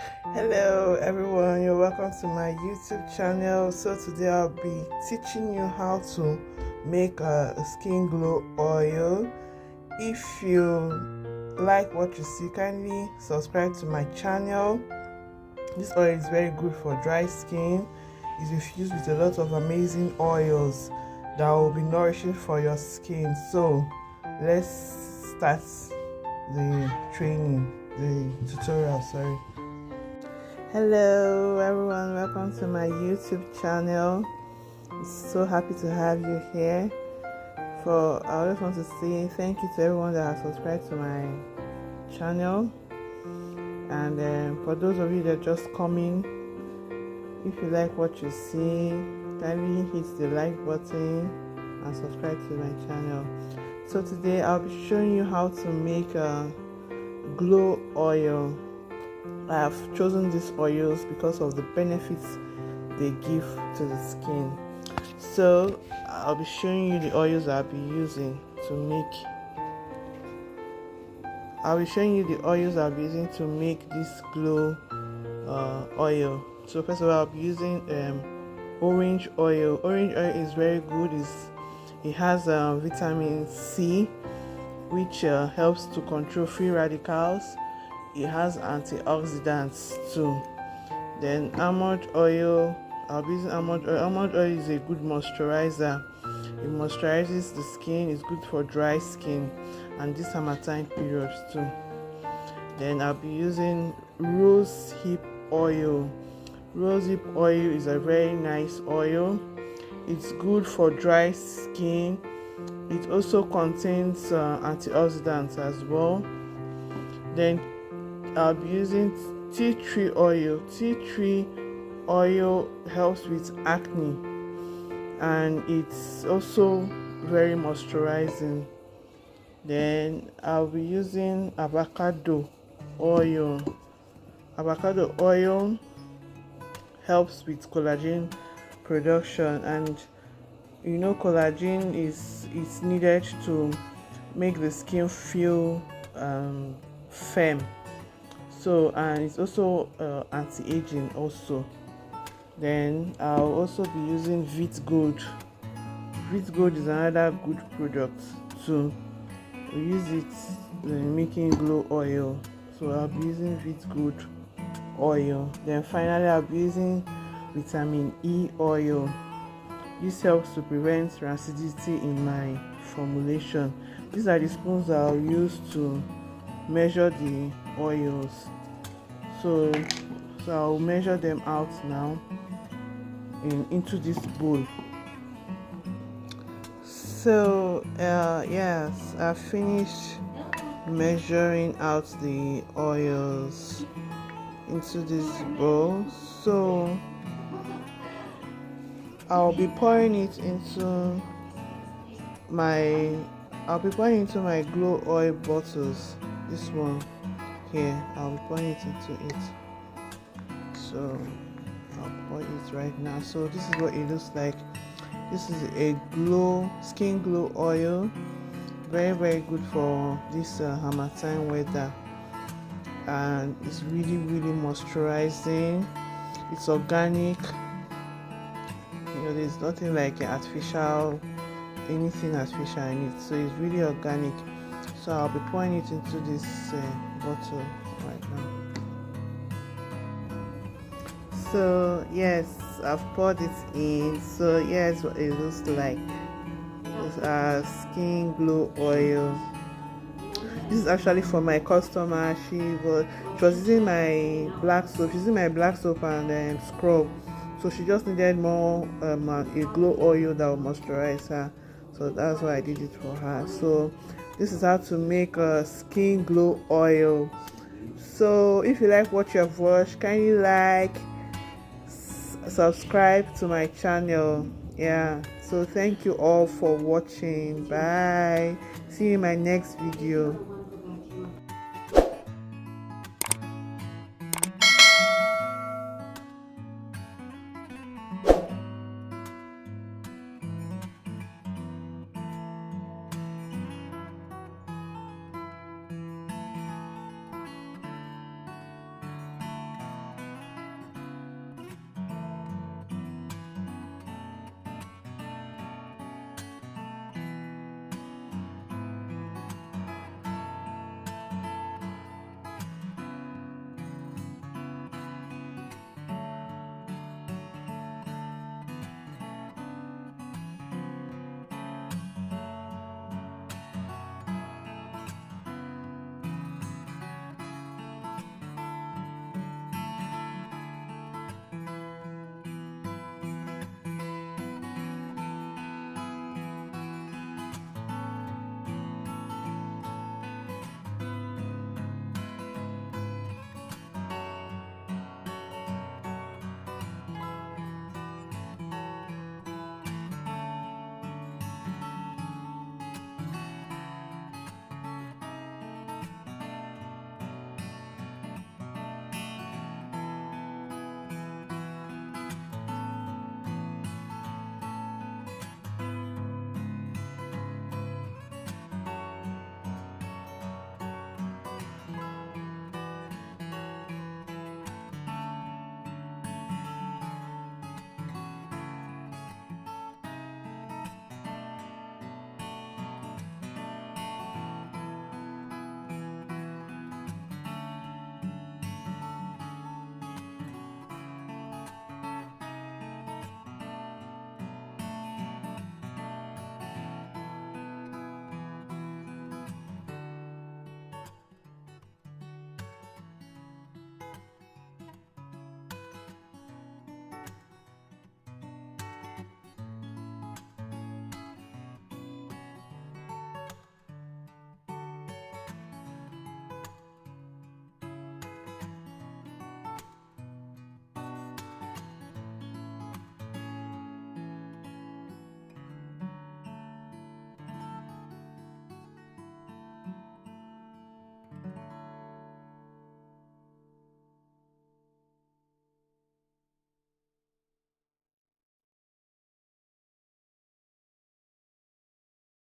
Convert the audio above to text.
Hello everyone, you're welcome to my YouTube channel. So today I'll be teaching you how to make a skin glow oil. If you like what you see, kindly subscribe to my channel. This oil is very good for dry skin. It's infused with a lot of amazing oils that will be nourishing for your skin. So let's start the tutorial. Hello everyone, welcome to my YouTube channel. I'm so happy to have you here. I just want to say thank you to everyone that has subscribed to my channel, and for those of you that are just coming, if you like what you see, kindly hit the like button and subscribe to my channel. So today I'll be showing you how to make a glow oil. I have chosen these oils because of the benefits they give to the skin. So I'll be showing you the oils I'll be using to make this glow oil. So first of all, I'll be using orange oil. Orange oil is very good. It has vitamin C, which helps to control free radicals. It has antioxidants too. Then almond oil, I'll be using almond oil. Almond oil is a good moisturizer. It moisturizes the skin. It's good for dry skin and this summertime periods too. Then I'll be using rosehip oil. Rosehip oil is a very nice oil. It's good for dry skin. It also contains antioxidants as well. Then I'll be using tea tree oil. Tea tree oil helps with acne and it's also very moisturizing. Then I'll be using avocado oil. Avocado oil helps with collagen production, and you know collagen is needed to make the skin feel firm. So, and it's also anti-aging also. Then I'll also be using Vit Gold. Vit Gold is another good product too. We use it in making glow oil. So I'll be using Vit Gold oil. Then finally I'll be using vitamin E oil. This helps to prevent rancidity in my formulation. These are the spoons I'll use to measure the oils. So I'll measure them out now into this bowl. So yes, I finished measuring out the oils into this bowl. So I'll be pouring it into my glow oil bottles. This one here, I'll be pouring it into it. So I'll pour it right now. So this is what it looks like. This is a skin glow oil. Very, very good for this summertime weather, and it's really, really moisturizing. It's organic. You know, there's nothing like anything artificial in it. So it's really organic. So I'll be pouring it into this bottle right now. So yes, I've poured it in. So yes, what it looks like. It's skin glow oil. This is actually for my customer. She was using my black soap. She's using my black soap and scrub. So she just needed more a glow oil that will moisturize her. So that's why I did it for her. So this is how to make a skin glow oil. So if you like what you have watched, kindly like, subscribe to my channel. So thank you all for watching. Bye. See you in my next video.